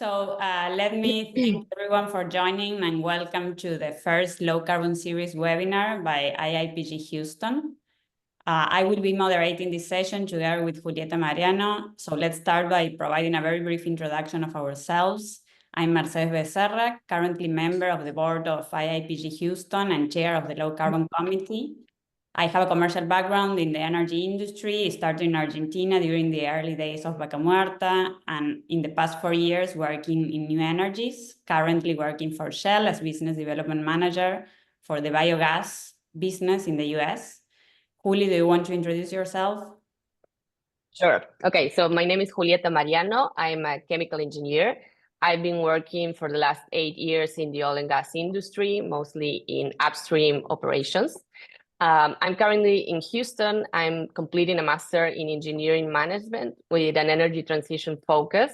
Let me thank everyone for joining and welcome to the first Low Carbon Series webinar by IAPG Houston. I will be moderating this session together with Julieta Mariano. So let's start by providing a very brief introduction of ourselves. I'm Mercedes Becerra, currently member of the board of IAPG Houston and chair of the Low Carbon Committee. I have a commercial background in the energy industry, starting in Argentina during the early days of Vaca Muerta, and in the past 4 years working in new energies, currently working for Shell as business development manager for the biogas business in the US. Juli, do you want to introduce yourself? Sure. Okay, so my name is Julieta Mariano. I'm a chemical engineer. I've been working for the last 8 years in the oil and gas industry, mostly in upstream operations. I'm currently in Houston. I'm completing a master in engineering management with an energy transition focus.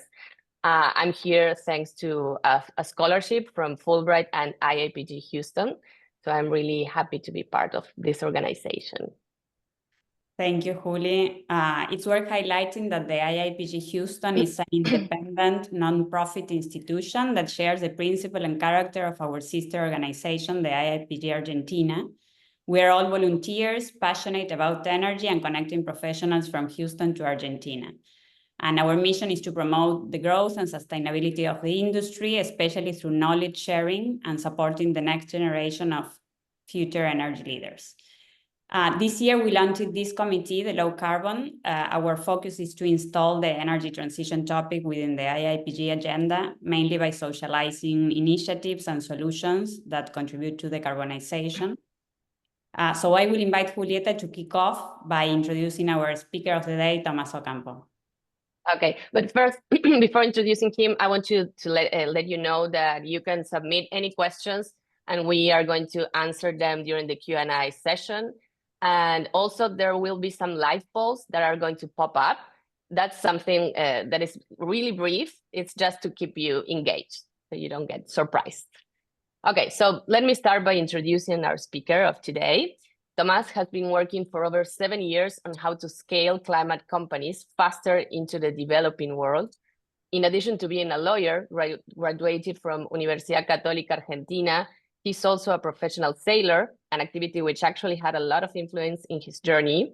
I'm here thanks to a scholarship from Fulbright and IAPG Houston. So I'm really happy to be part of this organization. Thank you, Juli. It's worth highlighting that the IAPG Houston is an independent, non-profit institution that shares the principle and character of our sister organization, the IAPG Argentina. We are all volunteers, passionate about energy and connecting professionals from Houston to Argentina. And our mission is to promote the growth and sustainability of the industry, especially through knowledge sharing and supporting the next generation of future energy leaders. This year, we launched this committee, the Low Carbon. Our focus is to install the energy transition topic within the IAPG agenda, mainly by socializing initiatives and solutions that contribute to decarbonization. So I will invite Julieta to kick off by introducing our speaker of the day, Tomás Ocampo. Okay, but first, before introducing him, I want to let you know that you can submit any questions and we are going to answer them during the Q&A session. And also there will be some live polls that are going to pop up. That's something that is really brief. It's just to keep you engaged so you don't get surprised. Okay, so let me start by introducing our speaker of today. Tomás has been working for over 7 years on how to scale climate companies faster into the developing world. In addition to being a lawyer, graduated from Universidad Católica Argentina, he's also a professional sailor, an activity which actually had a lot of influence in his journey.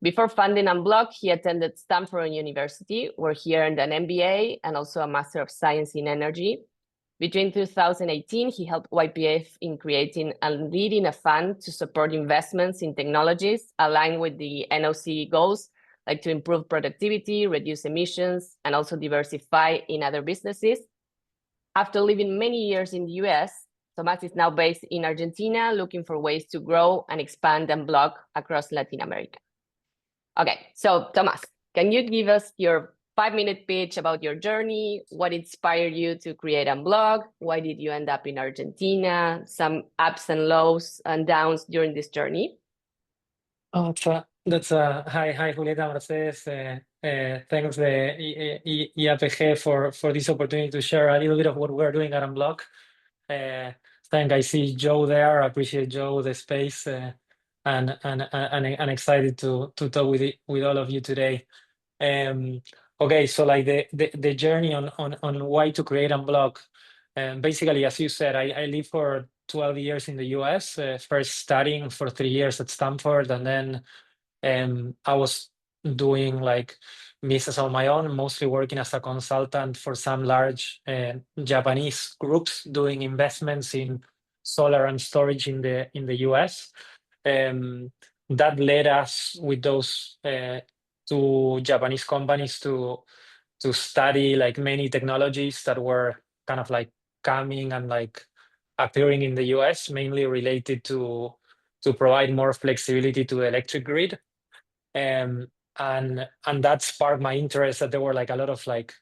Before founding Unblock, he attended Stanford University, where he earned an MBA and also a Master of Science in Energy. Between 2018, he helped YPF in creating and leading a fund to support investments in technologies aligned with the NOC goals, like to improve productivity, reduce emissions, and also diversify in other businesses. After living many years in the US, Tomás is now based in Argentina, looking for ways to grow and expand Unblock across Latin America. Okay, so Tomás, can you give us your 5-minute pitch about your journey, what inspired you to create Unblock, why did you end up in Argentina, some ups and lows and downs during this journey? Oh, that's hi Julieta, Mercedes. Thanks the IAPG for this opportunity to share a little bit of what we're doing at Unblock. I see Joe there. I appreciate Joe, the space, and excited to talk with all of you today. Okay, so like the journey on why to create Unblock. Basically, as you said, I lived for 12 years in the US, first studying for 3 years at Stanford, and then I was doing like business on my own, mostly working as a consultant for some large Japanese groups doing investments in solar and storage in the US. That led us with those 2 Japanese companies to study like many technologies that were kind of like coming and like appearing in the US, mainly related to provide more flexibility to the electric grid. And that sparked my interest that there were like a lot of like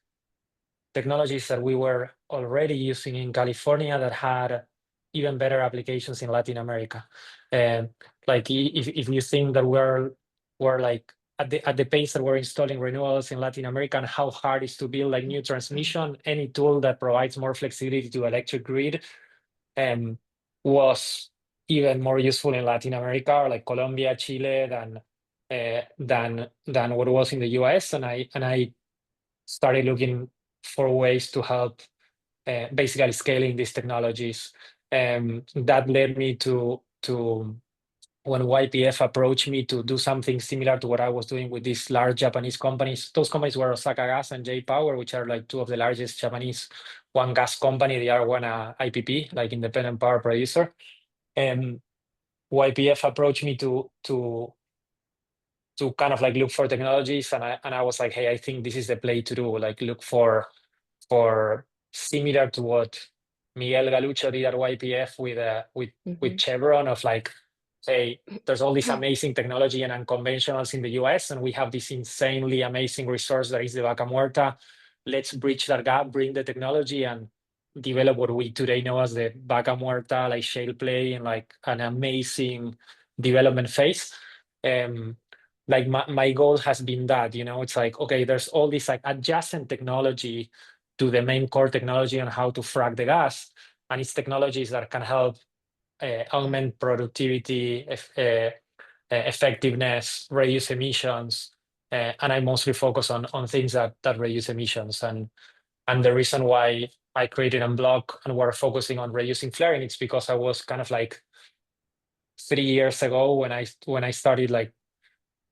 technologies that we were already using in California that had even better applications in Latin America. Like if you think that we're like at the pace that we're installing renewables in Latin America and how hard it is to build like new transmission, any tool that provides more flexibility to electric grid was even more useful in Latin America, or like Colombia, Chile, than what was in the US. And I started looking ways to help basically scaling these technologies. That led me to when YPF approached me to do something similar to what I was doing with these large Japanese companies. Those companies were Osaka Gas and J Power, which are like two of the largest Japanese one gas company. They are one IPP, like independent power producer. YPF approached me to kind of like look for technologies, and I was like, hey, I think this is the play to do. Like look for similar to what Miguel Galucho did at YPF with Chevron, of like, hey, there's all this amazing technology and unconventionals in the US, and we have this insanely amazing resource that is the Vaca Muerta. Let's bridge that gap, bring the technology, and develop what we today know as the Vaca Muerta, like shale play, and like an amazing development phase. Like my goal has been that, it's like, okay, there's all this like adjacent technology to the main core technology on how to frack the gas, and it's technologies that can help augment productivity, effectiveness, reduce emissions, and I mostly focus on things that reduce emissions. And the reason why I created Unblock and we're focusing on reducing flaring, it's because I was kind of like 3 years ago when I started like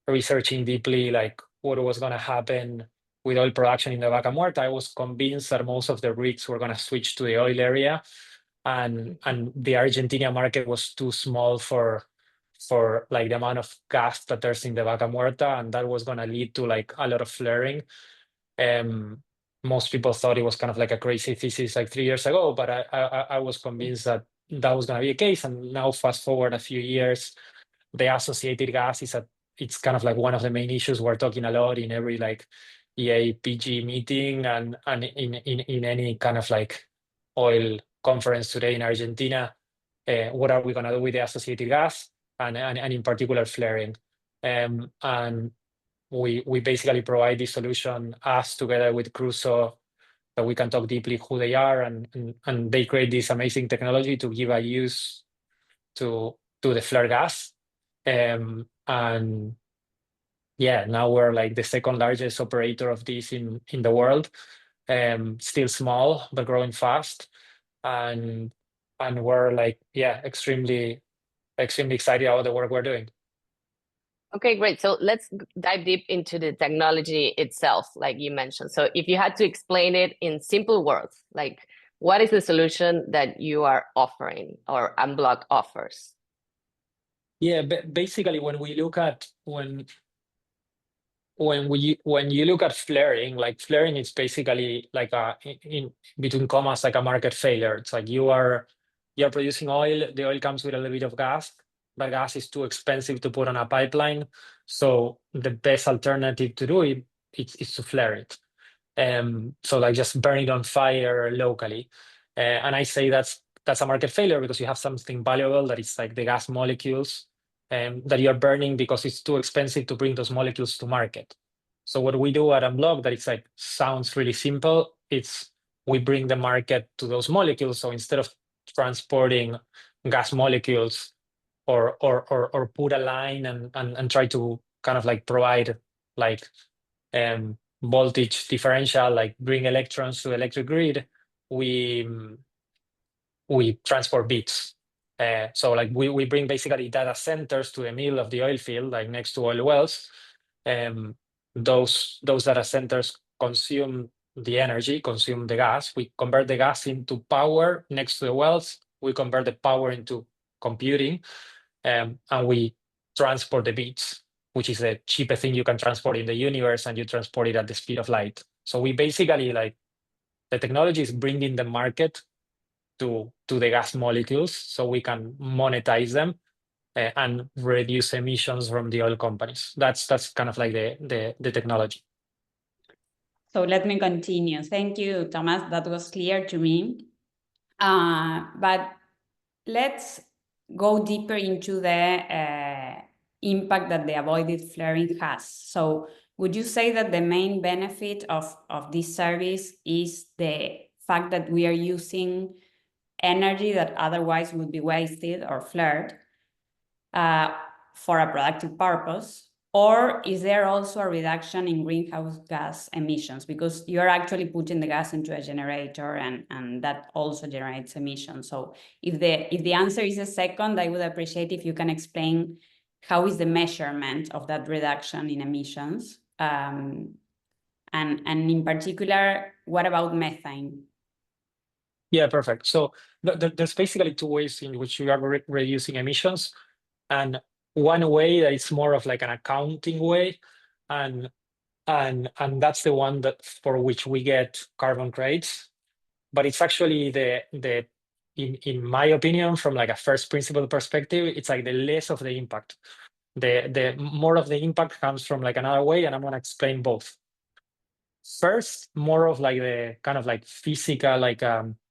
researching deeply like what was going to happen with oil production in the Vaca Muerta. I was convinced that most of the rigs were going to switch to the oil area, and the Argentina market was too small for like the amount of gas that there's in the Vaca Muerta, and that was going to lead to like a lot of flaring. Most people thought it was kind of like a crazy thesis like 3 years ago, but I was convinced that was going to be the case. And now fast forward a few years, the associated gas it's kind of like one of the main issues we're talking a lot in every like IAPG meeting and in any kind of like oil conference today in Argentina. What are we going to do with the associated gas and in particular flaring? And we basically provide this solution, us together with Crusoe, that we can talk deeply who they are, and they create this amazing technology to give a use to the flare gas. And yeah, now we're like the second largest operator of this in the world. Still small, but growing fast. And we're like, yeah, extremely excited about the work we're doing. Okay, great. So let's dive deep into the technology itself, like you mentioned. So if you had to explain it in simple words, like what is the solution that you are offering or Unblock offers? Yeah, basically when we look at when you look at flaring, like flaring is basically like in between commas like a market failure. It's like you're producing oil, the oil comes with a little bit of gas, but gas is too expensive to put on a pipeline. So the best alternative to do it is to flare it. So like just burn it on fire locally. And I say that's a market failure because you have something valuable that is like the gas molecules that you're burning because it's too expensive to bring those molecules to market. So what we do at Unblock, that it's like sounds really simple, it's we bring the market to those molecules. So instead of transporting gas molecules or put a line and try to kind of like provide like voltage differential, like bring electrons to the electric grid, we transport bits. So like we bring basically data centers to the middle of the oil field, like next to oil wells. Those data centers consume the energy, consume the gas. We convert the gas into power next to the wells. We convert the power into computing, and we transport the bits, which is the cheapest thing you can transport in the universe, and you transport it at the speed of light. So we basically like the technology is bringing the market to the gas molecules so we can monetize them and reduce emissions from the oil companies. That's kind of like the technology. So let me continue. Thank you, Tomás. That was clear to me. But let's go deeper into the impact that the avoided flaring has. So would you say that the main benefit of this service is the fact that we are using energy that otherwise would be wasted or flared for a productive purpose? Or is there also a reduction in greenhouse gas emissions? Because you're actually putting the gas into a generator and that also generates emissions. So if the answer is a second, I would appreciate if you can explain how is the measurement of that reduction in emissions? And in particular, what about methane? Yeah, perfect. So there's basically two ways in which we are reducing emissions. And one way that it's more of like an accounting way, and that's the one that for which we get carbon credits. But it's actually in my opinion, from like a first principle perspective, it's like the less of the impact. The more of the impact comes from like another way, and I'm gonna explain both. First, more of like the kind of like physical, like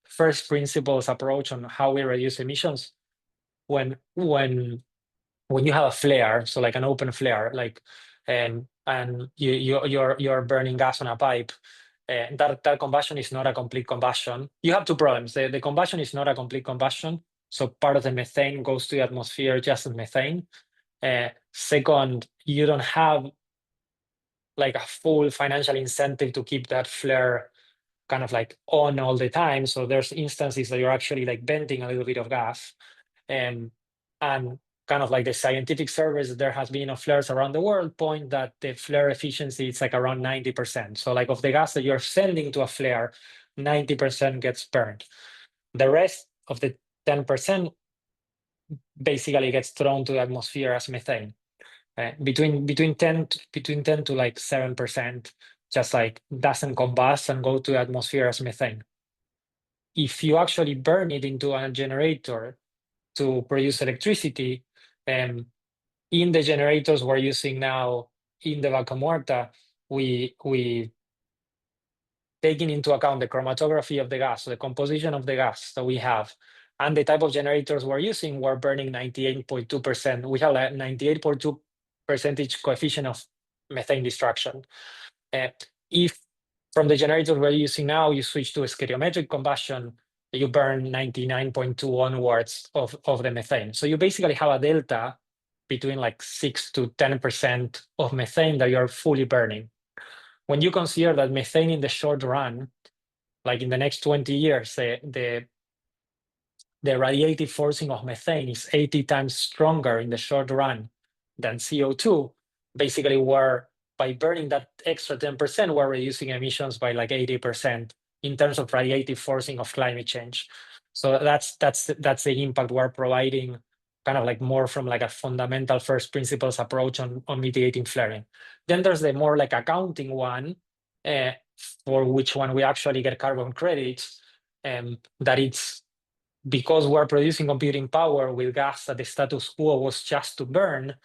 first principles approach on how we reduce emissions. When you have a flare, so like an open flare, like and you're burning gas on a pipe, that combustion is not a complete combustion. You have two problems. The combustion is not a complete combustion, so part of the methane goes to the atmosphere just as methane. Second, you don't have like a full financial incentive to keep that flare kind of like on all the time. So there's instances that you're actually like venting a little bit of gas. And kind of like the scientific surveys there has been of flares around the world point that the flare efficiency is like around 90%. So like of the gas that you're sending to a flare, 90% gets burned. The rest of the 10% basically gets thrown to the atmosphere as methane. Between 10 to like 7% just like doesn't combust and go to the atmosphere as methane. If you actually burn it into a generator to produce electricity, in the generators we're using now in the Vaca Muerta, we taking into account the chromatography of the gas, so the composition of the gas that we have, and the type of generators we're using, we're burning 98.2%. We have a 98.2 percentage coefficient of methane destruction. If from the generators we're using now, you switch to a stereometric combustion, you burn 99.2 onwards of the methane. So you basically have a delta between like 6 to 10% of methane that you're fully burning. When you consider that methane in the short run, like in the next 20 years, the radiative forcing of methane is 80 times stronger in the short run than CO2. Basically, by burning that extra 10%, we're reducing emissions by like 80% in terms of radiative forcing of climate change. So that's the impact we're providing, kind of like more from like a fundamental first principles approach on mitigating flaring. Then there's the more like accounting one, for which one we actually get carbon credits, that it's because we're producing computing power with gas that the status quo was just to burn.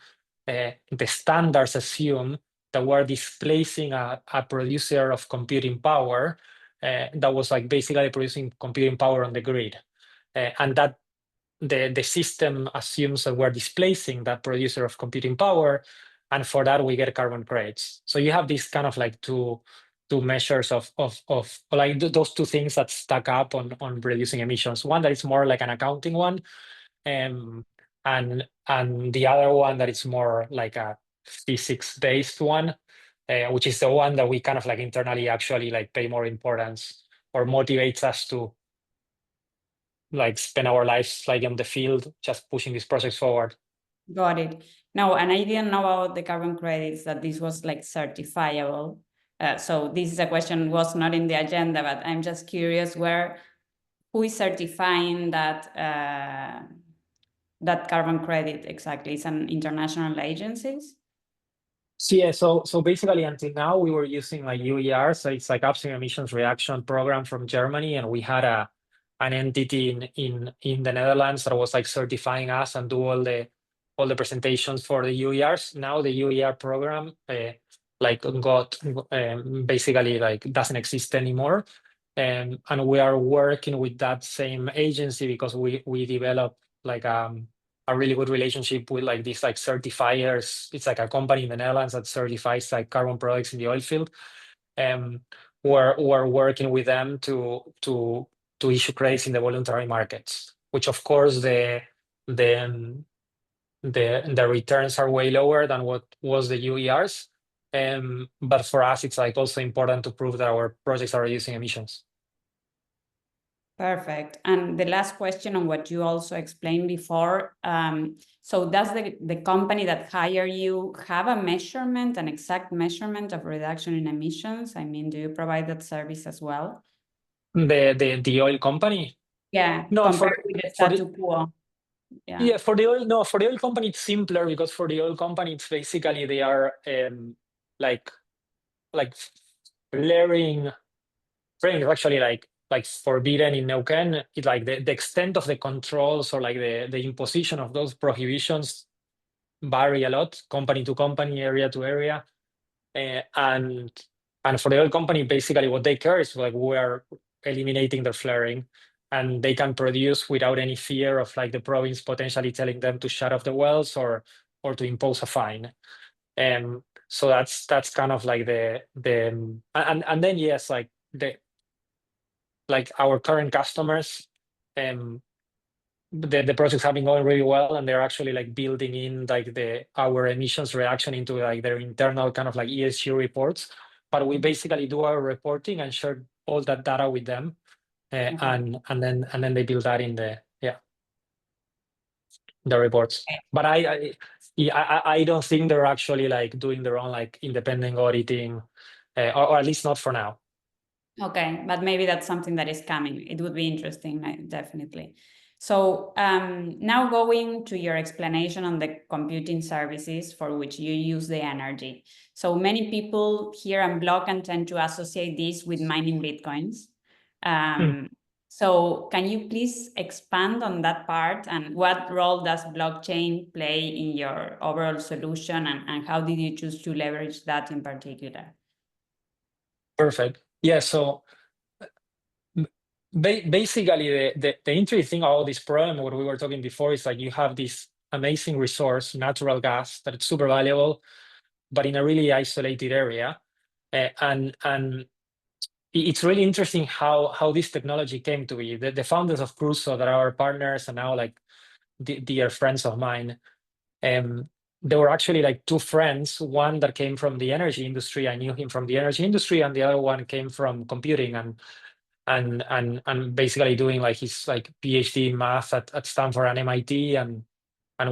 The standards assume that we're displacing a producer of computing power that was like basically producing computing power on the grid. And that the system assumes that we're displacing that producer of computing power, and for that we get carbon credits. So you have these kind of like two measures of like those two things that stack up on reducing emissions. One that is more like an accounting one, and the other one that is more like a physics-based one, which is the one that we kind of like internally actually like pay more importance or motivates us to like spend our lives like in the field, just pushing these projects forward. Got it. No, and I didn't know about the carbon credits, that this was like certifiable. So this is a question was not in the agenda, but I'm just curious who is certifying that that carbon credit exactly? It's an international agencies? So yeah, so basically until now we were using like UER, so it's like upstream emissions reduction program from Germany, and we had an entity in the Netherlands that was like certifying us and do all the presentations for the UERs. Now the UER program like got basically like doesn't exist anymore, and we are working with that same agency because we developed like a really good relationship with like these like certifiers. It's like a company in the Netherlands that certifies like carbon products in the oil field. We're working with them to issue credits in the voluntary markets, which of course the the returns are way lower than what was the UERs. But for us, it's like also important to prove that our projects are reducing emissions. Perfect. And the last question on what you also explained before. So does the company that hire you have a measurement, an exact measurement of reduction in emissions? I mean, do you provide that service as well? The oil company? Yeah, No, compared with the statu quo. Yeah, for the oil company, it's simpler because for the oil company, it's basically they are like flaring is actually like forbidden in Neuquén. It like the extent of the controls or like the imposition of those prohibitions vary a lot, company to company, area to area. And for the oil company, basically what they care is like we are eliminating the flaring, and they can produce without any fear of like the province potentially telling them to shut off the wells or to impose a fine. So that's kind of like and then yes, like our current customers, the projects have been going really well, and they're actually like building in like our emissions reduction into like their internal kind of like ESG reports. But we basically do our reporting and share all that data with them, and then they build that in the reports. But I don't think they're actually like doing their own like independent auditing, or at least not for now. Okay, but maybe that's something that is coming. It would be interesting, definitely. So now going to your explanation on the computing services for which you use the energy. So many people here on Block and tend to associate this with mining Bitcoins. So can you please expand on that part, and what role does blockchain play in your overall solution, and how did you choose to leverage that in particular? Perfect. Yeah, so basically the interesting thing about this problem, what we were talking before, is like you have this amazing resource, natural gas, that it's super valuable, but in a really isolated area. And it's really interesting how this technology came to be. The founders of Crusoe, that are our partners and now like dear friends of mine, there were actually like two friends, one that came from the energy industry. I knew him from the energy industry, and the other one came from computing and basically doing like his like PhD in math at Stanford and MIT, and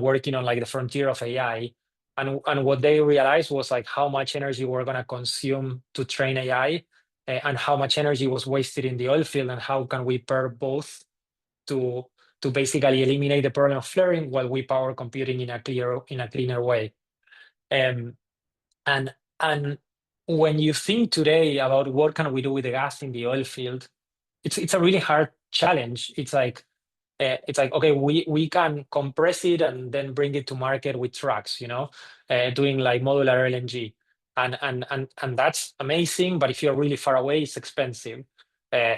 working on like the frontier of AI. And what they realized was like how much energy we're going to consume to train AI, and how much energy was wasted in the oil field, and how can we pair both to basically eliminate the problem of flaring while we power computing in a cleaner way. And when you think today about what can we do with the gas in the oil field, it's a really hard challenge. It's like okay, we can compress it and then bring it to market with trucks, doing like modular LNG, and that's amazing. But if you're really far away, it's expensive.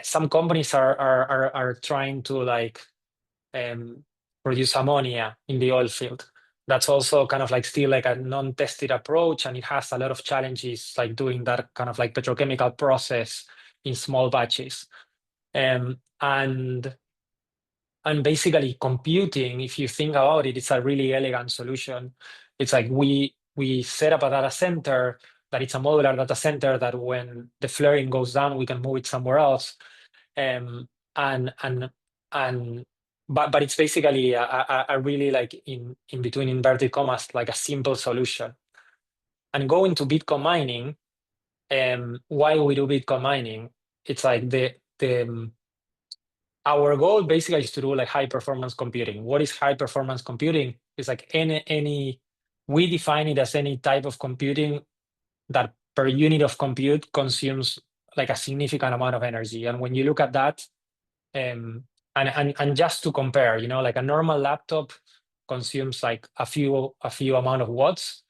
Some companies are trying to like produce ammonia in the oil field. That's also kind of like still like a non-tested approach, and it has a lot of challenges, like doing that kind of like petrochemical process in small batches. And basically computing, if you think about it, it's a really elegant solution. It's like we set up a data center that it's a modular data center that when the flaring goes down, we can move it somewhere else. But it's basically a really like in between inverted commas, like a simple solution. And going to Bitcoin mining, why we do Bitcoin mining? It's like our goal basically is to do like high performance computing. What is high performance computing? It's like we define it as any type of computing that per unit of compute consumes like a significant amount of energy. And when you look at that, and just to compare, like a normal laptop consumes like a few amount of watts.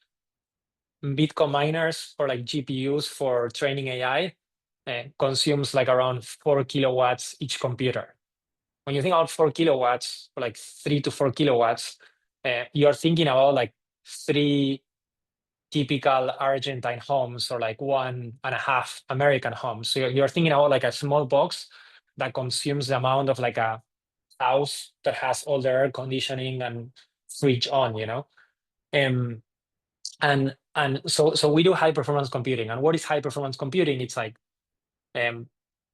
Bitcoin miners or like GPUs for training AI consumes like around 4 kilowatts each computer. When you think about 4 kilowatts, or like 3 to 4 kilowatts, you're thinking about like 3 typical Argentine homes, or like 1.5 American homes. So you're thinking about like a small box that consumes the amount of like a house that has all the air conditioning and switch on, and so we do high performance computing. And what is high performance computing? It's like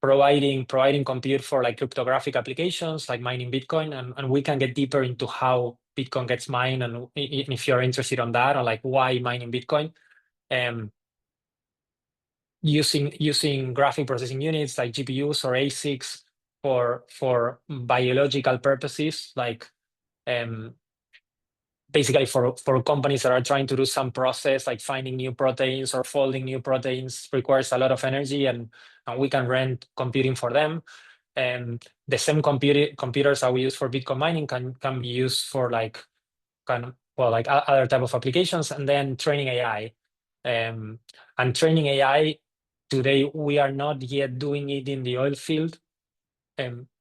providing compute for like cryptographic applications like mining Bitcoin, and we can get deeper into how Bitcoin gets mined, and if you're interested on that, or like why mining Bitcoin, using graphic processing units like GPUs or ASICs for biological purposes, like basically for companies that are trying to do some process like finding new proteins or folding new proteins requires a lot of energy, and we can rent computing for them. And the same computers that we use for Bitcoin mining can be used for like other type of applications, and then training AI. And training AI today, we are not yet doing it in the oil field,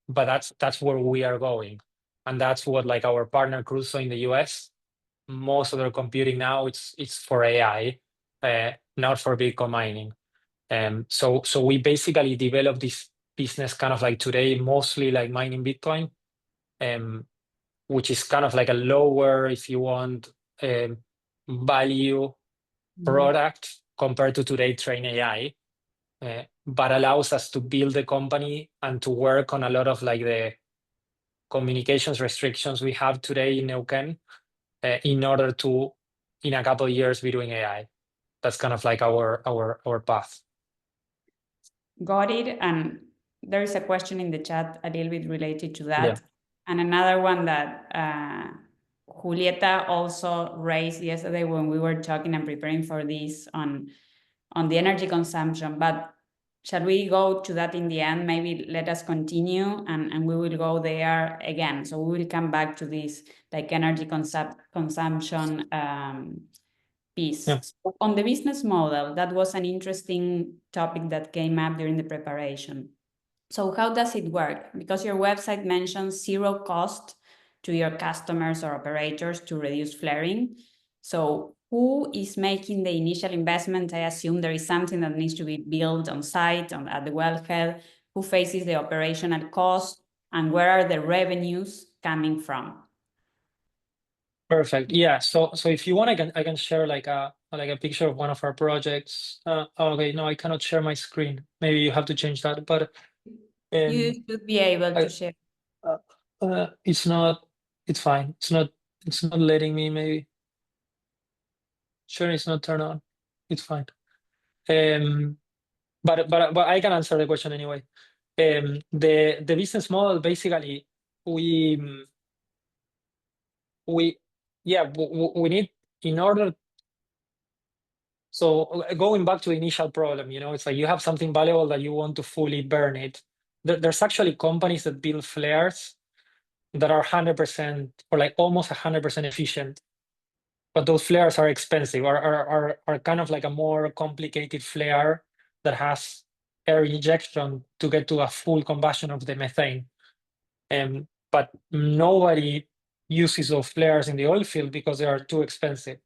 but that's where we are going, and that's what like our partner Crusoe in the US. Most of their computing now it's for AI, not for Bitcoin mining. So we basically developed this business kind of like today, mostly like mining Bitcoin, which is kind of like a lower, if you want, value product compared to today train AI, but allows us to build the company and to work on a lot of like the communications restrictions we have today in Neuquén, in order to, in a couple of years, be doing AI. That's kind of like our path. Got it. And there is a question in the chat a little bit related to that. Yeah. And another one that Julieta also raised yesterday when we were talking and preparing for this on the energy consumption. But shall we go to that in the end? Maybe let us continue and we will go there again. So we will come back to this like energy consumption piece. Yeah. So on the business model, that was an interesting topic that came up during the preparation. So how does it work? Because your website mentions zero cost to your customers or operators to reduce flaring. So who is making the initial investment? I assume there is something that needs to be built on site at the wellhead. Who faces the operational cost, and where are the revenues coming from? Perfect. Yeah. So if you want, I can share like a picture of one of our projects. Okay. No, I cannot share my screen. Maybe you have to change that. But You should be able to share. it's not. It's fine. It's not letting me. Maybe. Sure, it's not turned on. It's fine. But I can answer the question anyway. The business model, basically, we need, in order. So going back to the initial problem, it's like you have something valuable that you want to fully burn it. There's actually companies that build flares that are 100% or like almost 100% efficient, but those flares are expensive, are kind of like a more complicated flare that has air injection to get to a full combustion of the methane. But nobody uses those flares in the oil field because they are too expensive.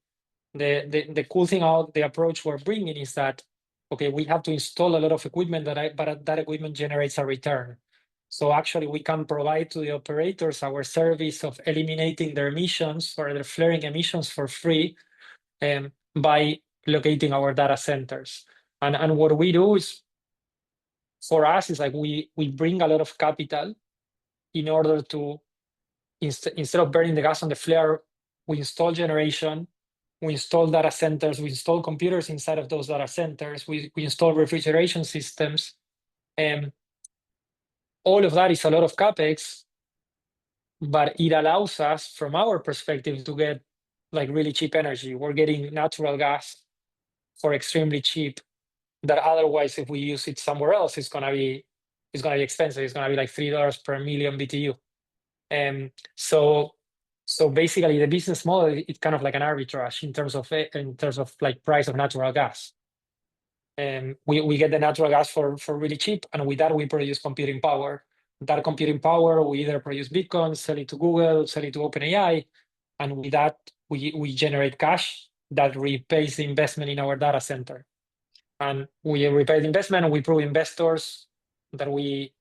The cool thing about the approach we're bringing is that, okay, we have to install a lot of equipment, but that equipment generates a return. So actually, we can provide to the operators our service of eliminating their emissions or their flaring emissions for free, by locating our data centers. And what we do is, for us, is like we bring a lot of capital in order to, instead of burning the gas on the flare, we install generation, we install data centers, we install computers inside of those data centers, we install refrigeration systems. All of that is a lot of CapEx, but it allows us, from our perspective, to get like really cheap energy. We're getting natural gas for extremely cheap, that otherwise, if we use it somewhere else, it's gonna be expensive. It's gonna be like $3 per million BTU. So basically, the business model, it's kind of like an arbitrage in terms of like price of natural gas. We get the natural gas for really cheap, and with that we produce computing power. That computing power, we either produce Bitcoin, sell it to Google, sell it to OpenAI, and with that we generate cash that repays the investment in our data center. And we repay the investment, and we prove investors that we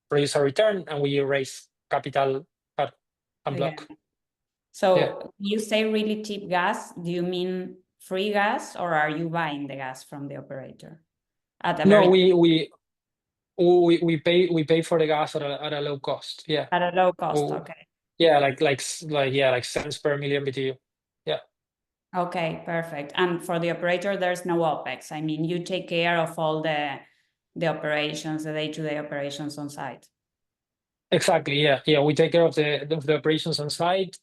produce a return, and we raise capital at Unblock. So you say really cheap gas, do you mean free gas, or are you buying the gas from the operator at a No, very we pay for the gas at a low cost. Yeah. at a low cost? Oh, Okay. yeah, like cents per million BTU. Yeah. Okay, perfect. And for the operator, there's no OpEx. I mean, you take care of all the operations, the day-to-day operations on site. Exactly. Yeah. Yeah. We take care of the operations on site.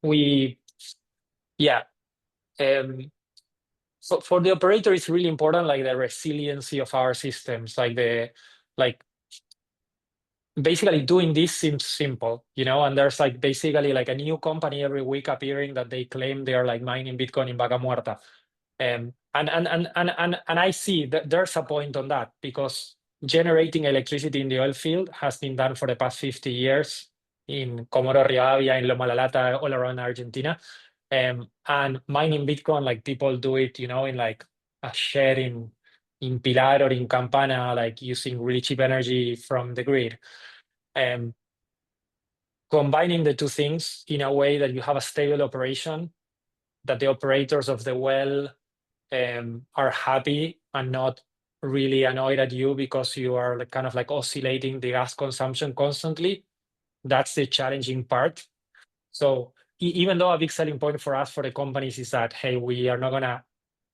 We yeah. So for the operator, it's really important, like the resiliency of our systems, like basically doing this seems simple, and there's like basically like a new company every week appearing that they claim they are like mining Bitcoin in Vaca Muerta. And I see that there's a point on that, because generating electricity in the oil field has been done for the past 50 years in Comoro Rivadavia, in Loma La Lata, all around Argentina. And mining Bitcoin, like people do it, in like a shed in Pilar or in Campana, like using really cheap energy from the grid. Combining the two things in a way that you have a stable operation, that the operators of the well are happy and not really annoyed at you because you are like kind of like oscillating the gas consumption constantly. That's the challenging part. So even though a big selling point for us, for the companies, is that, hey, we are not gonna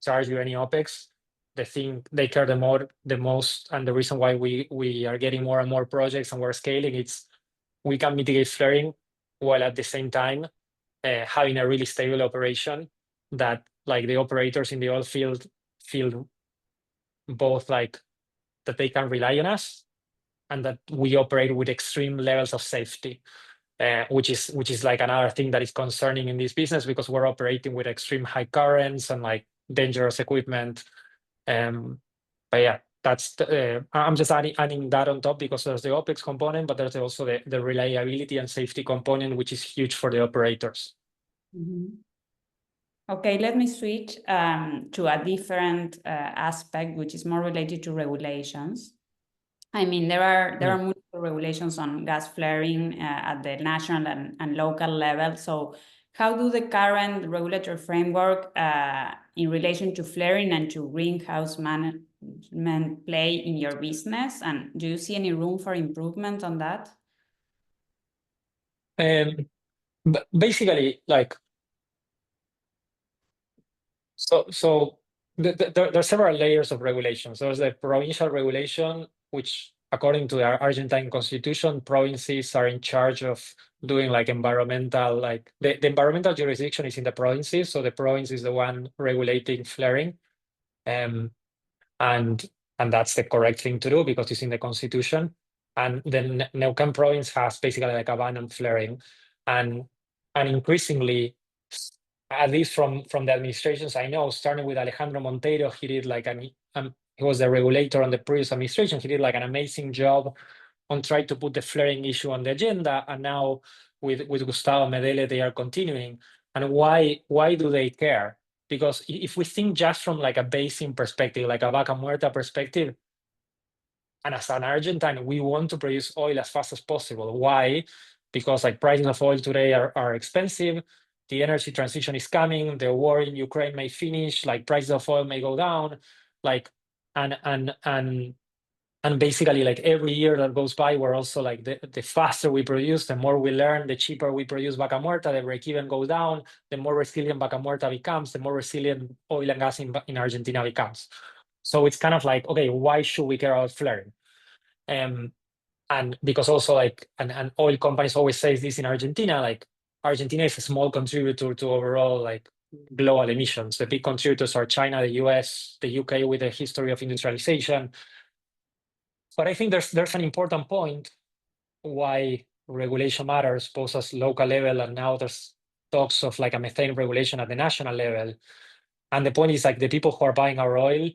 charge you any OpEx, the thing they care the most, and the reason why we are getting more and more projects and we're scaling, it's we can mitigate flaring while at the same time having a really stable operation that like the operators in the oil field feel both like that they can rely on us and that we operate with extreme levels of safety, which is like another thing that is concerning in this business, because we're operating with extreme high currents and like dangerous equipment. But yeah, I'm just adding that on top because there's the OpEx component, but there's also the reliability and safety component, which is huge for the operators. Mm-hmm. Okay, let me switch to a different aspect, which is more related to regulations. I mean, there are multiple regulations on gas flaring at the national and local level. So how do the current regulatory framework in relation to flaring and to greenhouse management play in your business? And do you see any room for improvement on that? Basically, like, so there are several layers of regulations. There's the provincial regulation, which according to the Argentine constitution, provinces are in charge of doing like environmental, like the environmental jurisdiction is in the provinces. So the province is the one regulating flaring. And that's the correct thing to do because it's in the constitution. And the Neuquén province has basically like abandoned flaring. And increasingly, at least from the administrations I know, starting with Alejandro Monteiro, he did like he was the regulator on the previous administration. He did like an amazing job on trying to put the flaring issue on the agenda. And now with Gustavo Medele, they are continuing. And why do they care? Because if we think just from like a basin perspective, like a Vaca Muerta perspective, and as an Argentine, we want to produce oil as fast as possible. Why? Because like prices of oil today are expensive. The energy transition is coming. The war in Ukraine may finish. Like prices of oil may go down. Like and basically like every year that goes by, we're also like the faster we produce, the more we learn, the cheaper we produce Vaca Muerta, the break even goes down, the more resilient Vaca Muerta becomes, the more resilient oil and gas in Argentina becomes. So it's kind of like, okay, why should we care about flaring? And because also like, and oil companies always say this in Argentina, like Argentina is a small contributor to overall like global emissions. The big contributors are China, the US, the UK with a history of industrialization. But I think there's an important point why regulation matters, both at local level and now there's talks of like a methane regulation at the national level. And the point is like the people who are buying our oil,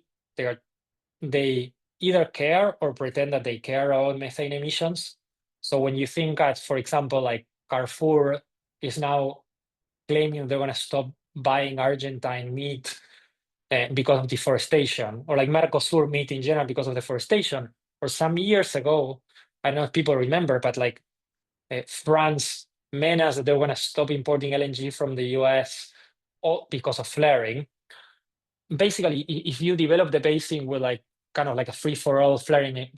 they either care or pretend that they care about methane emissions. So when you think at, for example, like Carrefour is now claiming they're going to stop buying Argentine meat because of deforestation, or like Mercosur meat in general because of deforestation. Or some years ago, I don't know if people remember, but like France menace that they're going to stop importing LNG from the US because of flaring. Basically, if you develop the basin with like kind of like a free-for-all flaring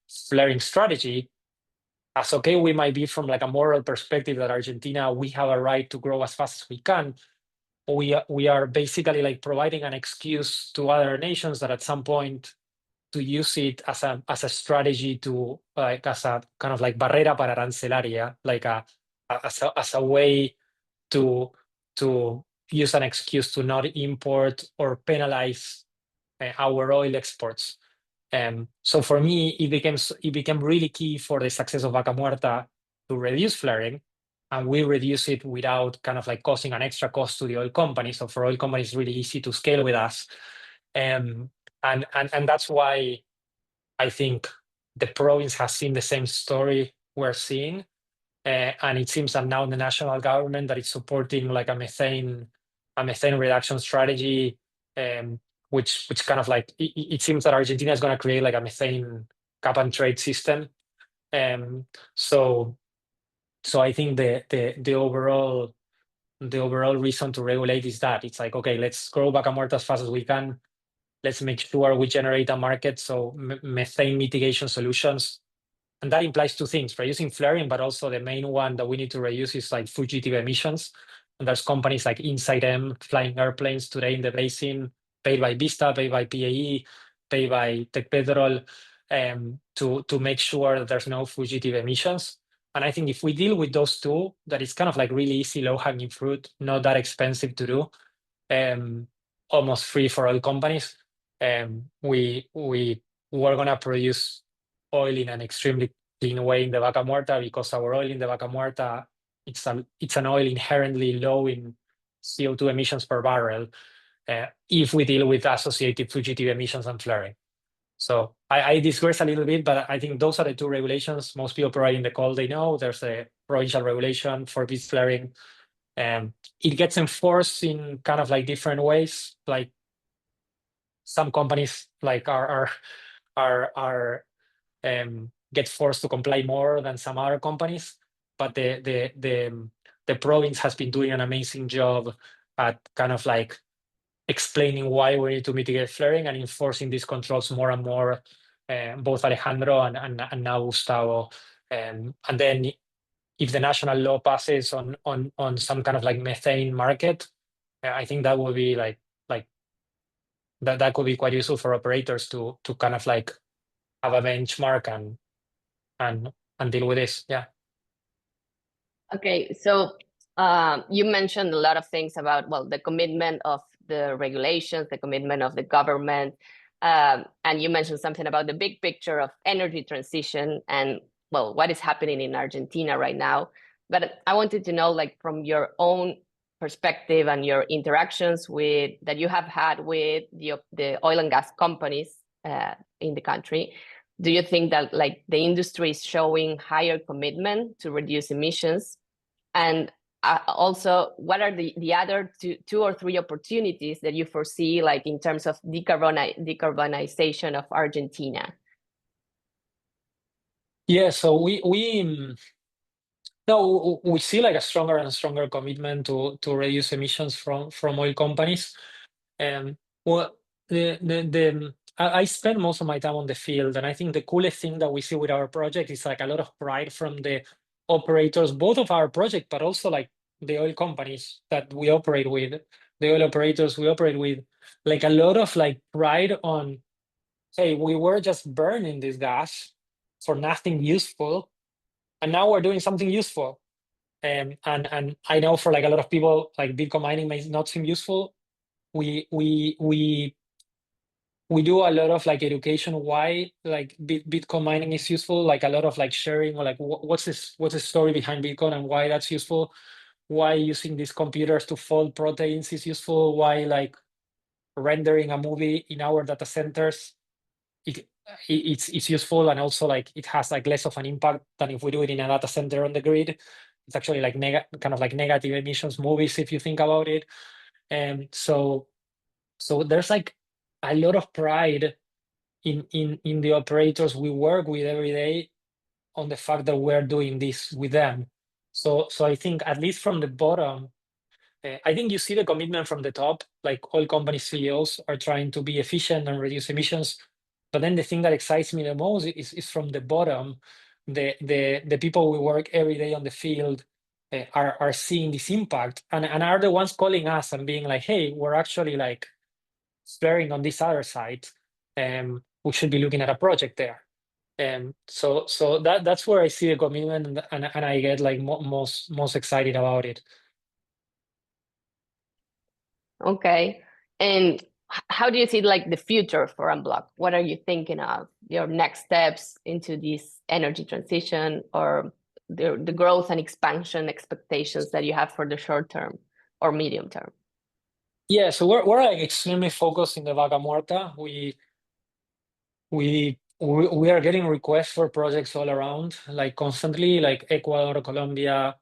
strategy, as okay we might be from like a moral perspective that Argentina, we have a right to grow as fast as we can. We are basically like providing an excuse to other nations that at some point to use it as a strategy to like as a kind of like barrera para arancelaria, like as a way to use an excuse to not import or penalize our oil exports. So for me, it became really key for the success of Vaca Muerta to reduce flaring, and we reduce it without kind of like causing an extra cost to the oil company. So for oil companies, it's really easy to scale with us, and that's why I think the province has seen the same story we're seeing, and it seems that now the national government that is supporting like a methane reduction strategy, which kind of like it seems that Argentina is going to create like a methane cap and trade system. So I think the overall reason to regulate is that it's like, okay, let's grow Vaca Muerta as fast as we can. Let's make sure we generate a market. So methane mitigation solutions. And that implies two things: reducing flaring, but also the main one that we need to reduce is like fugitive emissions. And there's companies like Inside M flying airplanes today in the basin, paid by Vista, paid by PAE, paid by Tecpetrol, to make sure that there's no fugitive emissions. And I think if we deal with those two, that is kind of like really easy, low-hanging fruit, not that expensive to do, almost free for oil companies. We're gonna produce oil in an extremely clean way in the Vaca Muerta, because our oil in the Vaca Muerta, it's an oil inherently low in CO2 emissions per barrel, if we deal with associated fugitive emissions and flaring. So I digress a little bit, but I think those are the two regulations most people providing the call they know. There's a provincial regulation for this flaring. It gets enforced in kind of like different ways. Like some companies like get forced to comply more than some other companies, but the province has been doing an amazing job at kind of like explaining why we need to mitigate flaring and enforcing these controls more and more. Both Alejandro and now Gustavo, and then if the national law passes on some kind of like methane market, I think that would be like that could be quite useful for operators to kind of like have a benchmark and deal with this. Yeah. Okay, so you mentioned a lot of things about, well, the commitment of the regulations, the commitment of the government, and you mentioned something about the big picture of energy transition and, well, what is happening in Argentina right now. But I wanted to know, like, from your own perspective and your interactions that you have had with the oil and gas companies in the country, do you think that like the industry is showing higher commitment to reduce emissions? And also, what are the other two or three opportunities that you foresee, like in terms of decarbonization of Argentina? Yeah, so we see like a stronger and stronger commitment to reduce emissions from oil companies. Well, I spend most of my time on the field, and I think the coolest thing that we see with our project is like a lot of pride from the operators, both of our project, but also like the oil companies that we operate with, the oil operators we operate with, like a lot of like pride on, hey, we were just burning this gas for nothing useful, and now we're doing something useful. And I know for like a lot of people, like Bitcoin mining may not seem useful. We do a lot of like education why like Bitcoin mining is useful, like a lot of like sharing or like what's the story behind Bitcoin and why that's useful, why using these computers to fold proteins is useful, why like rendering a movie in our data centers it's useful, and also like it has like less of an impact than if we do it in a data center on the grid. It's actually like kind of like negative emissions movies if you think about it. And so there's like a lot of pride in the operators we work with every day on the fact that we're doing this with them. So I think at least from the bottom, I think you see the commitment from the top, like all company CEOs are trying to be efficient and reduce emissions. But then the thing that excites me the most is from the bottom, the people we work every day on the field are seeing this impact and are the ones calling us and being like, hey, we're actually like flaring on this other side. We should be looking at a project there. So that's where I see the commitment and I get like most excited about it. Okay. And how do you see like the future for Unblock? What are you thinking of your next steps into this energy transition or the growth and expansion expectations that you have for the short term or medium term? Yeah, so we're like extremely focused in the Vaca Muerta. We are getting requests for projects all around, like constantly, like Ecuador, Colombia,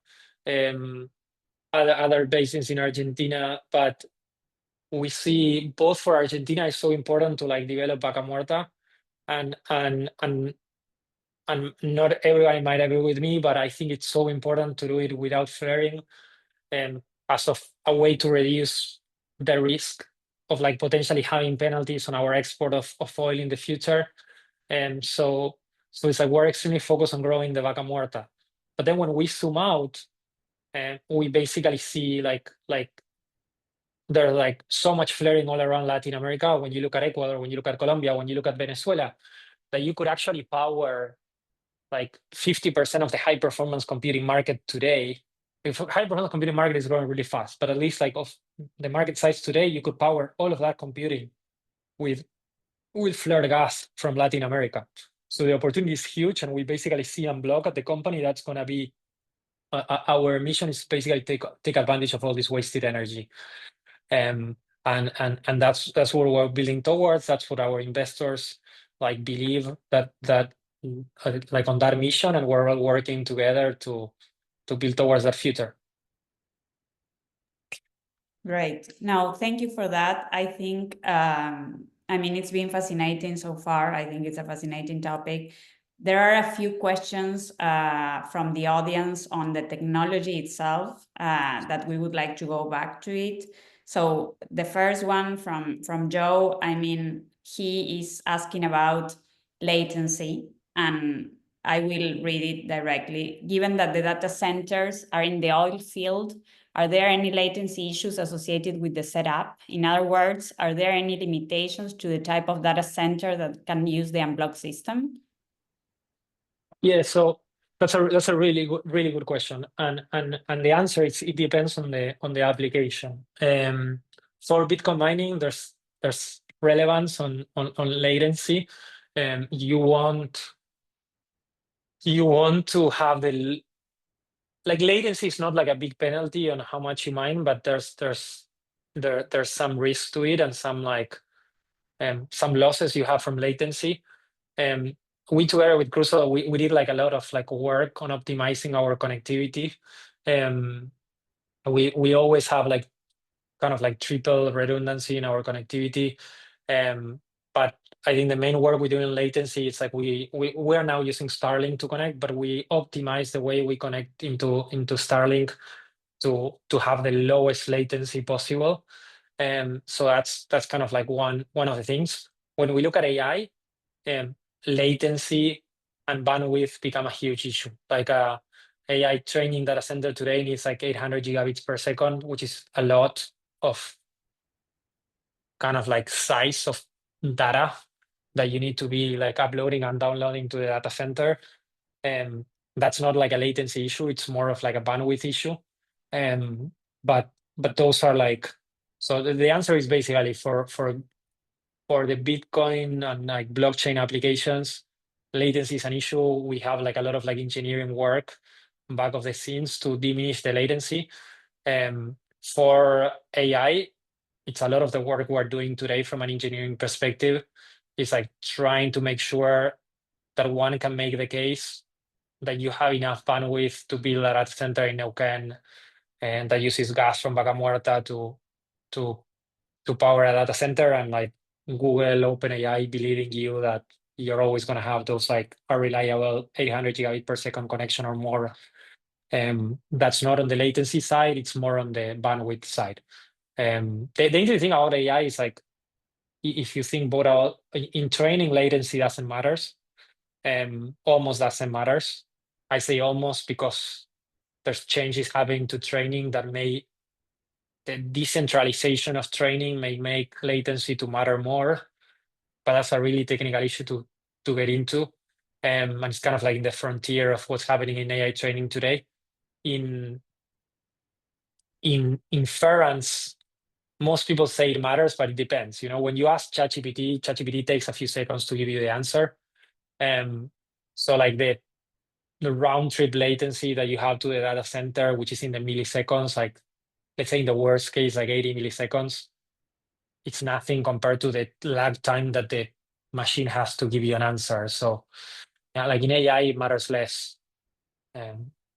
other basins in Argentina. But we see both for Argentina, it's so important to like develop Vaca Muerta, and not everybody might agree with me, but I think it's so important to do it without flaring, as of a way to reduce the risk of like potentially having penalties on our export of oil in the future. And so it's like we're extremely focused on growing the Vaca Muerta. But then when we zoom out, we basically see like there's like so much flaring all around Latin America. When you look at Ecuador, when you look at Colombia, when you look at Venezuela, that you could actually power like 50% of the high performance computing market today. If high performance computing market is growing really fast, but at least like of the market size today, you could power all of that computing with flared gas from Latin America. So the opportunity is huge, and we basically see Unblock at the company that's going to be our mission is basically take advantage of all this wasted energy, and that's what we're building towards. That's what our investors like believe that like on that mission, and we're all working together to build towards that future. Great. No, thank you for that. I think, I mean, it's been fascinating so far. I think it's a fascinating topic. There are a few questions from the audience on the technology itself that we would like to go back to it. So the first one from Joe, I mean, he is asking about latency, and I will read it directly. Given that the data centers are in the oil field, are there any latency issues associated with the setup? In other words, are there any limitations to the type of data center that can use the Unblock system? Yeah, so that's a really good question, and the answer is it depends on the application. For Bitcoin mining, there's relevance on latency. You want to have the like latency is not like a big penalty on how much you mine, but there's some risk to it and some like some losses you have from latency. We together with Crusoe, we did like a lot of like work on optimizing our connectivity. We always have like kind of like triple redundancy in our connectivity. But I think the main work we do in latency, it's like we are now using Starlink to connect, but we optimize the way we connect into Starlink to have the lowest latency possible. So that's kind of like one of the things. When we look at AI, latency and bandwidth become a huge issue. Like AI training data center today needs like 800 gigabits per second, which is a lot of kind of like size of data that you need to be like uploading and downloading to the data center. That's not like a latency issue, it's more of like a bandwidth issue. But those are like, so the answer is basically for the Bitcoin and like blockchain applications, latency is an issue. We have like a lot of like engineering work back of the scenes to diminish the latency. For AI, it's a lot of the work we're doing today from an engineering perspective. It's like trying to make sure that one can make the case that you have enough bandwidth to build a data center in Neuquén and that uses gas from Vaca Muerta to power a data center, and like Google, OpenAI believing you that you're always going to have those like a reliable 800 gigabit per second connection or more. That's not on the latency side, it's more on the bandwidth side. The interesting thing about AI is like, if you think about in training, latency doesn't matter. Almost doesn't matter. I say almost because there's changes happening to training that the decentralization of training may make latency to matter more, but that's a really technical issue to get into. And it's kind of like in the frontier of what's happening in AI training today. In inference, most people say it matters, but it depends. When you ask ChatGPT takes a few seconds to give you the answer. So like the round trip latency that you have to the data center, which is in the milliseconds, like let's say in the worst case, like 80 milliseconds, it's nothing compared to the lag time that the machine has to give you an answer. So yeah, like in AI, it matters less.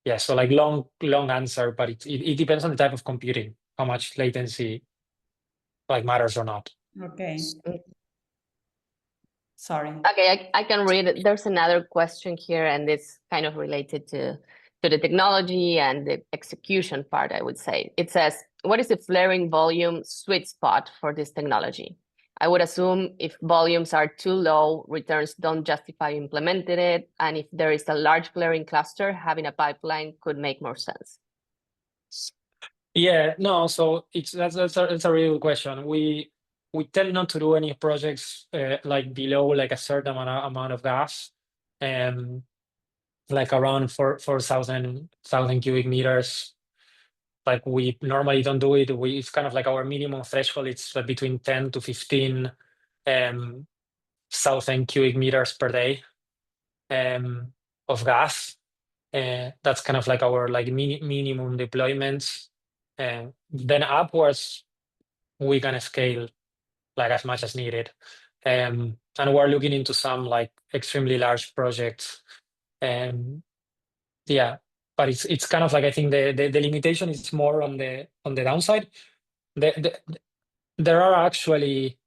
Yeah, so like long answer, but it depends on the type of computing, how much latency like matters or not. Okay. Sorry. Okay, I can read it. There's another question here, and it's kind of related to the technology and the execution part, I would say. It says, what is the flaring volume sweet spot for this technology? I would assume if volumes are too low, returns don't justify implementing it. And if there is a large flaring cluster, having a pipeline could make more sense. Yeah, no, so that's a really good question. We tend not to do any projects like below like a certain amount of gas, like around 4,000 cubic meters. Like we normally don't do it. It's kind of like our minimum threshold. It's between 10 to 15 thousand cubic meters per day of gas. That's kind of like our like minimum deployments. Then upwards, we can scale like as much as needed. And we're looking into some like extremely large projects. Yeah, but it's kind of like, I think the limitation is more on the downside. There are actually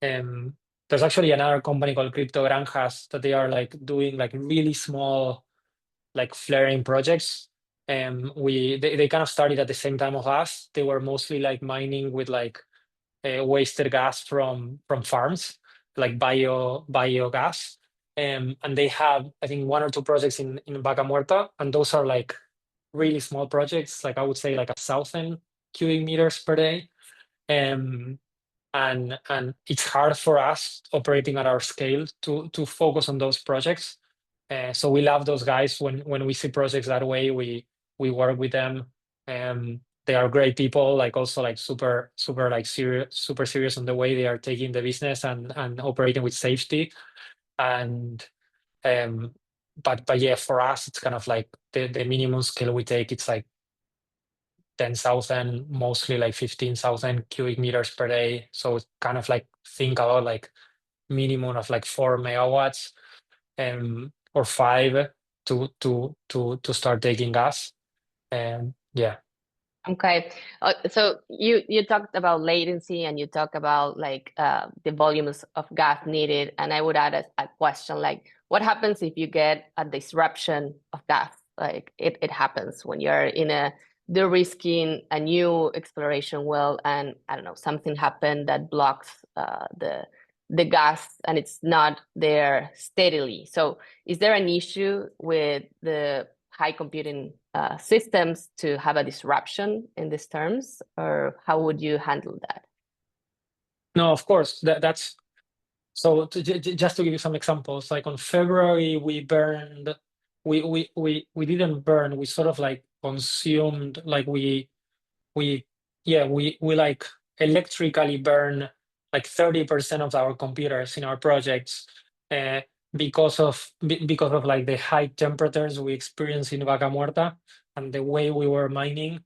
there's actually another company called Crypto Granjas that they are like doing like really small like flaring projects. They kind of started at the same time of us. They were mostly like mining with like wasted gas from farms, like biogas. And they have, I think, one or two projects in Vaca Muerta, and those are like really small projects, like I would say like 1,000 cubic meters per day. And it's hard for us operating at our scale to focus on those projects. So we love those guys. When we see projects that way, we work with them. They are great people, like also like super like serious on the way they are taking the business and operating with safety. And but yeah, for us it's kind of like the minimum scale we take, it's like 10,000, mostly like 15,000 cubic meters per day. So it's kind of like think about like minimum of like 4 megawatts or 5 to start taking gas. And yeah. Okay, so you talked about latency and you talk about like the volumes of gas needed, and I would add a question like, what happens if you get a disruption of gas? Like it happens when you're in de-risking a new exploration well, and I don't know, something happened that blocks the gas and it's not there steadily. So is there an issue with the high computing systems to have a disruption in these terms, or how would you handle that? No, of course, that's so. Just to give you some examples, like on February, we burned. We didn't burn. We sort of like consumed. Like we like electrically burn like 30% of our computers in our projects because of like the high temperatures we experience in Vaca Muerta and the way we were mining.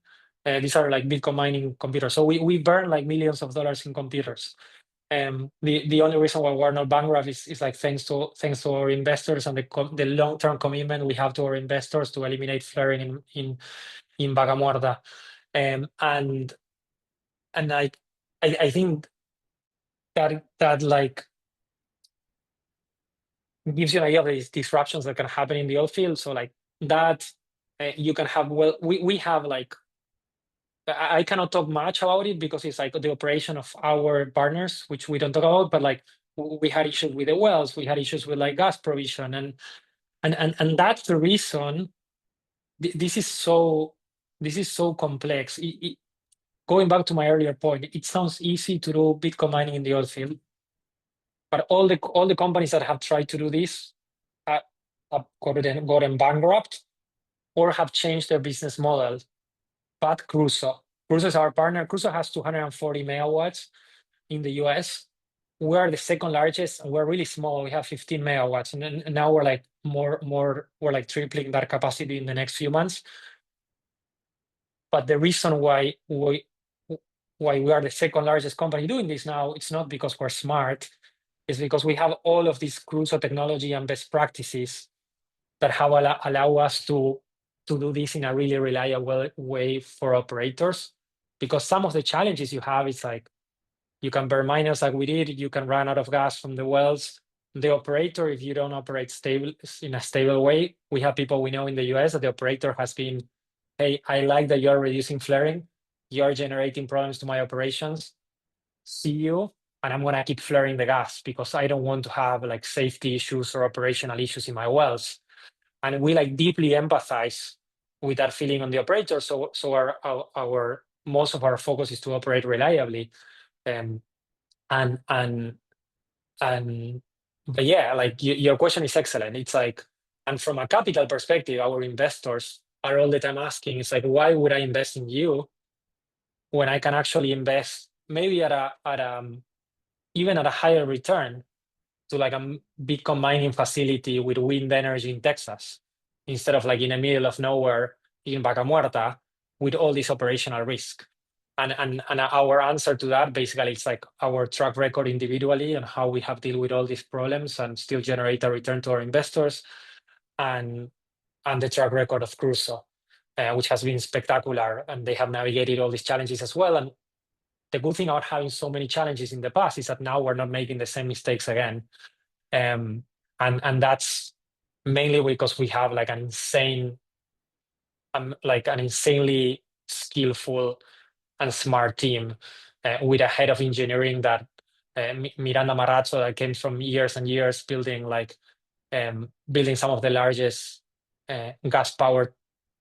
These are like Bitcoin mining computers. So we burn like millions of dollars in computers. The only reason why we're not bankrupt is like thanks to our investors and the long-term commitment we have to our investors to eliminate flaring in Vaca Muerta. And I think that like gives you an idea of these disruptions that can happen in the oil field. So like that, you can have, well, we have like, I cannot talk much about it because it's like the operation of our partners, which we don't talk about, but like we had issues with the wells, we had issues with like gas provision, and that's the reason this is so complex. Going back to my earlier point, it sounds easy to do Bitcoin mining in the oil field, but all the companies that have tried to do this have gotten bankrupt or have changed their business model. But Crusoe is our partner. Crusoe has 240 megawatts in the US. We are the second largest, and we're really small. We have 15 megawatts, and now we're like we're like tripling that capacity in the next few months. But the reason why we are the second largest company doing this now, it's not because we're smart, it's because we have all of this Crusoe technology and best practices that have allow us to do this in a really reliable way for operators. Because some of the challenges you have is like, you can burn miners like we did, you can run out of gas from the wells. The operator, if you don't operate in a stable way, we have people we know in the US that the operator has been, hey, I like that you're reducing flaring, you're generating problems to my operations, see you, and I'm gonna keep flaring the gas because I don't want to have like safety issues or operational issues in my wells. And we like deeply empathize with that feeling on the operator. So our most of our focus is to operate reliably. And but yeah, like your question is excellent. It's like, and from a capital perspective, our investors are all the time asking, it's like, why would I invest in you when I can actually invest maybe even at a higher return to like a Bitcoin mining facility with wind energy in Texas, instead of like in the middle of nowhere in Vaca Muerta with all this operational risk. And our answer to that basically it's like our track record individually and how we have dealt with all these problems and still generate a return to our investors, and the track record of Crusoe, which has been spectacular, and they have navigated all these challenges as well. And the good thing about having so many challenges in the past is that now we're not making the same mistakes again. And that's mainly because we have like an insanely skillful and smart team, with a head of engineering that Miranda Marazzo, that came from years and years building some of the largest gas powered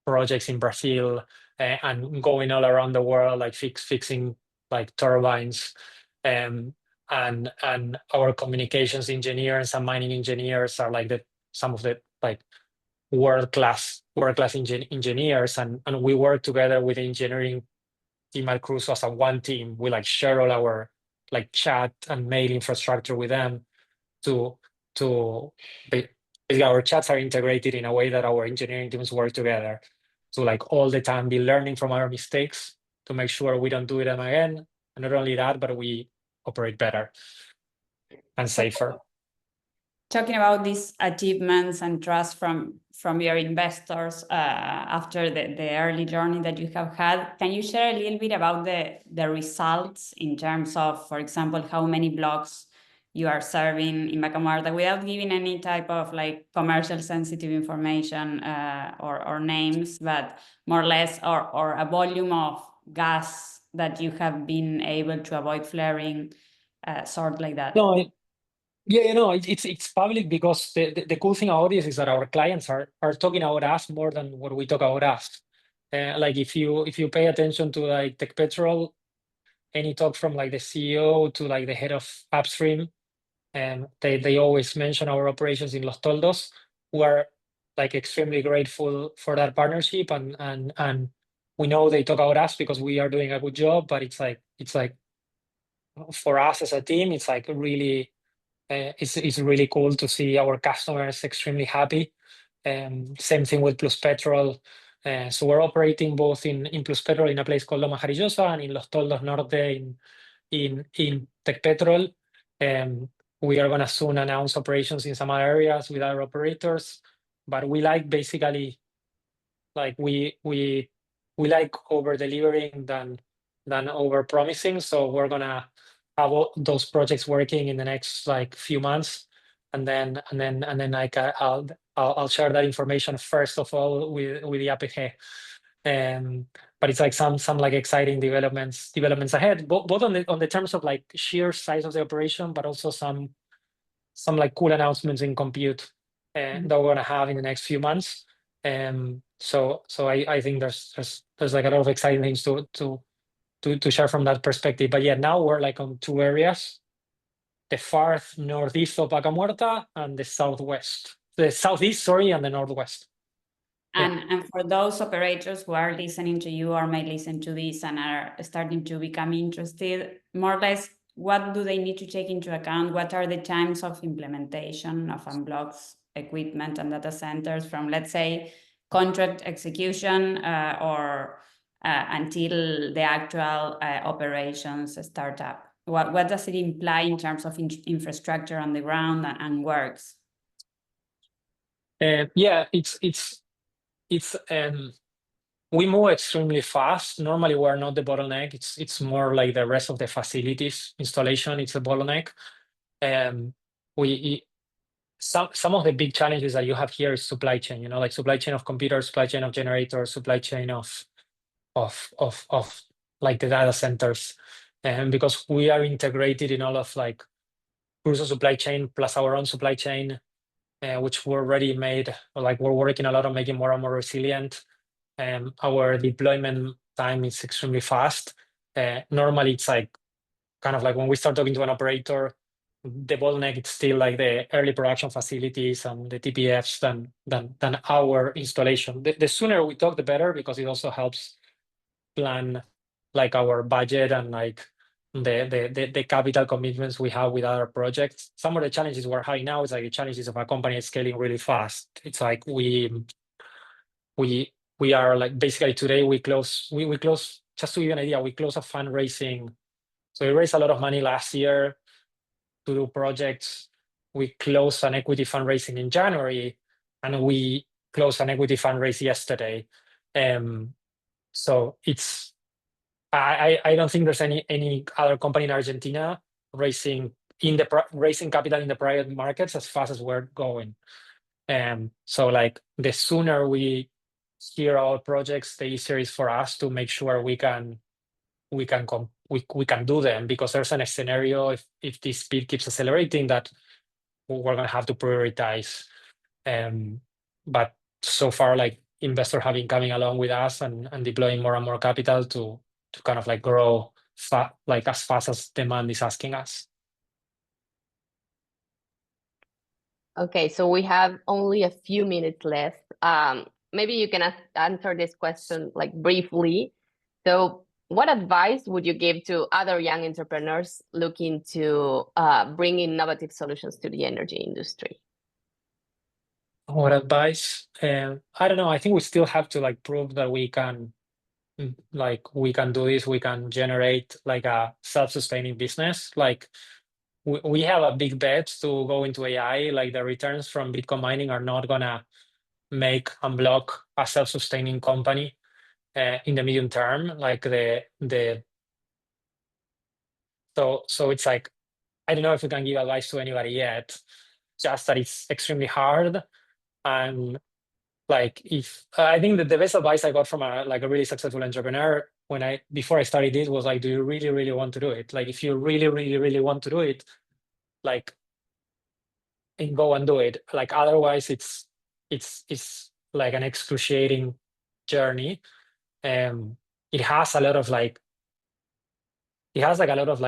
projects in Brazil, and going all around the world, like fixing like turbines, and our communications engineers and mining engineers are like some of the like world-class engineers, and we work together with the engineering team at Crusoe as a one team. We like share all our like chat and mail infrastructure with them to basically our chats are integrated in a way that our engineering teams work together to like all the time be learning from our mistakes to make sure we don't do them again. And not only that, but we operate better and safer. Talking about these achievements and trust from your investors after the early journey that you have had, can you share a little bit about the results in terms of, for example, how many blocks you are serving in Vaca Muerta, without giving any type of like commercial sensitive information or names, but more or less, or a volume of gas that you have been able to avoid flaring, sort like that? No, yeah, it's public because the cool thing about this is that our clients are talking about us more than what we talk about us. Like if you pay attention to like Tech Petrol, any talk from like the CEO to like the head of upstream, and they always mention our operations in Los Toldos. We are like extremely grateful for that partnership, and we know they talk about us because we are doing a good job. But it's like for us as a team, it's like really it's really cool to see our customers extremely happy. Same thing with Plus Petrol. So we're operating both in Plus Petrol in a place called Loma Jarillosa and in Los Toldos Norte in Tech Petrol. We are gonna soon announce operations in some other areas with other operators, but we like basically like we like over delivering than over promising. So we're gonna have all those projects working in the next like few months. and then like I'll share that information first of all with the IAPG. But it's like some like exciting developments ahead, both on the terms of like sheer size of the operation, but also some like cool announcements in compute that we're gonna have in the next few months. So I think there's like a lot of exciting things to share from that perspective. But yeah, now we're like on two areas: the far northeast of Vaca Muerta and the southeast, sorry, and the northwest. And for those operators who are listening to you or may listen to this and are starting to become interested, more or less, what do they need to take into account? What are the times of implementation of Unblock's equipment and data centers from, let's say, contract execution or until the actual operations start up? What does it imply in terms of infrastructure on the ground and works? Yeah, it's we move extremely fast. Normally, we're not the bottleneck. It's more like the rest of the facilities installation. It's a bottleneck. Some of the big challenges that you have here is supply chain. You know, like supply chain of computers, supply chain of generators, supply chain of like the data centers, and because we are integrated in all of like Crusoe supply chain plus our own supply chain, which we're already made, like we're working a lot on making more and more resilient. Our deployment time is extremely fast. Normally, it's like kind of like when we start talking to an operator, the bottleneck is still like the early production facilities and the TPFs than our installation. The sooner we talk, the better, because it also helps plan like our budget and like the capital commitments we have with other projects. Some of the challenges we're having now is like the challenges of a company scaling really fast. It's like we are like basically today we close just to give you an idea, we close a fundraising. So we raised a lot of money last year to do projects. We closed an equity fundraising in January, and we closed an equity fundraise yesterday. So it's I don't think there's any other company in Argentina raising capital in the private markets as fast as we're going. So like the sooner we hear our projects, the easier it is for us to make sure we can do them, because there's a scenario if this speed keeps accelerating that we're gonna have to prioritize. But so far, like investors have been coming along with us and deploying more and more capital to kind of like grow like as fast as demand is asking us. Okay, so we have only a few minutes left. Maybe you can answer this question like briefly. So what advice would you give to other young entrepreneurs looking to bring innovative solutions to the energy industry? What advice? I don't know. I think we still have to like prove that we can do this. We can generate like a self-sustaining business. Like we have a big bet to go into AI. Like the returns from Bitcoin mining are not gonna make Unblock a self-sustaining company in the medium term. Like so it's like, I don't know if we can give advice to anybody yet, just that it's extremely hard. And like if I think that the best advice I got from a really successful entrepreneur before I started this was like, do you really, really want to do it? Like if you really, really, really want to do it, like and go and do it. Like otherwise it's like an excruciating journey. It has a lot of like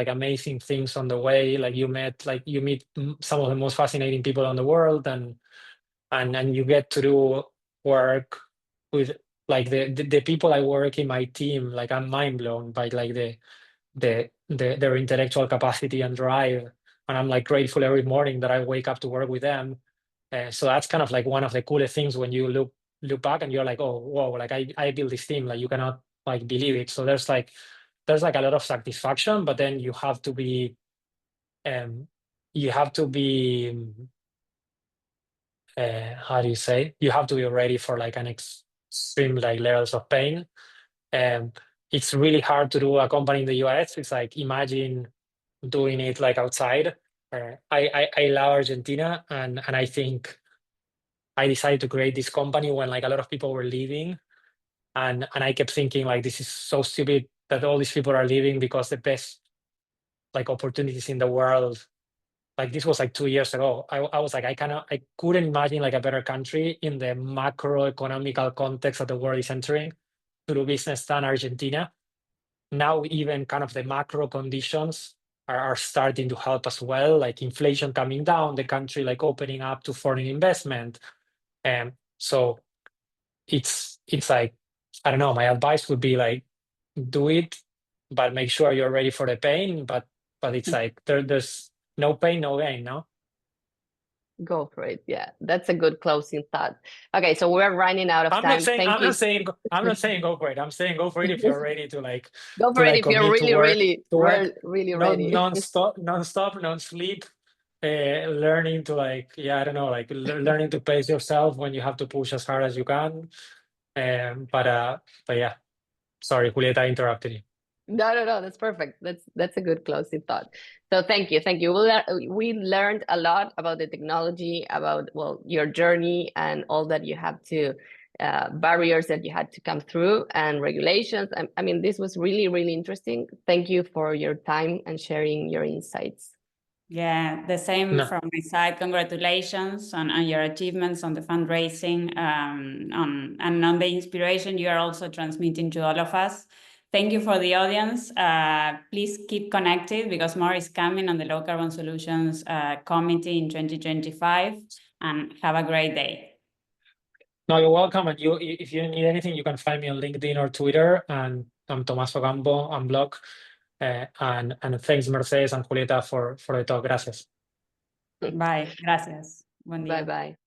amazing things on the way. Like you meet some of the most fascinating people in the world, and you get to do work with like the people I work in my team. Like I'm mind blown by like their intellectual capacity and drive, and I'm like grateful every morning that I wake up to work with them. So that's kind of like one of the coolest things when you look back and you're like, oh whoa, like I built this team, like you cannot like believe it. So there's like a lot of satisfaction, but then you have to be how do you say, you have to be ready for like an extreme like levels of pain. It's really hard to do a company in the US. It's like, imagine doing it like outside. I love Argentina, and I think I decided to create this company when like a lot of people were leaving, and I kept thinking like this is so stupid that all these people are leaving because the best like opportunities in the world, like this was like 2 years ago. I was like I couldn't imagine like a better country in the macroeconomical context that the world is entering to do business than Argentina. Now even kind of the macro conditions are starting to help as well, like inflation coming down, the country like opening up to foreign investment. And so it's like, I don't know, my advice would be like, do it, but make sure you're ready for the pain. But it's like there's no pain, no gain, no? Go for it. Yeah, that's a good closing thought. Okay, so we're running out of time. I'm not saying go for it. I'm saying go for it if you're ready to like go for it if you're commit really, to work really ready. non-stop, non-sleep, learning to like, yeah, I don't know, like learning to pace yourself when you have to push as hard as you can. But yeah, sorry, Julieta, I interrupted you. No, that's perfect. That's a good closing thought. So thank you. We learned a lot about the technology, about, well, your journey and all that you have to, barriers that you had to come through and regulations. I mean, this was really, really interesting. Thank you for your time and sharing your insights. Yeah, the same from my side. Congratulations on your achievements on the fundraising, and on the inspiration you are also transmitting to all of us. Thank you for the audience. Please keep connected because more is coming on the Low Carbon Solutions Committee in 2025, and have a great day. No, you're welcome. And if you need anything, you can find me on LinkedIn or Twitter. And I'm Tomás Ocampo, Unblock. And thanks, Mercedes and Julieta, for the talk. Gracias. Bye. Gracias. Buen día. Bye-bye.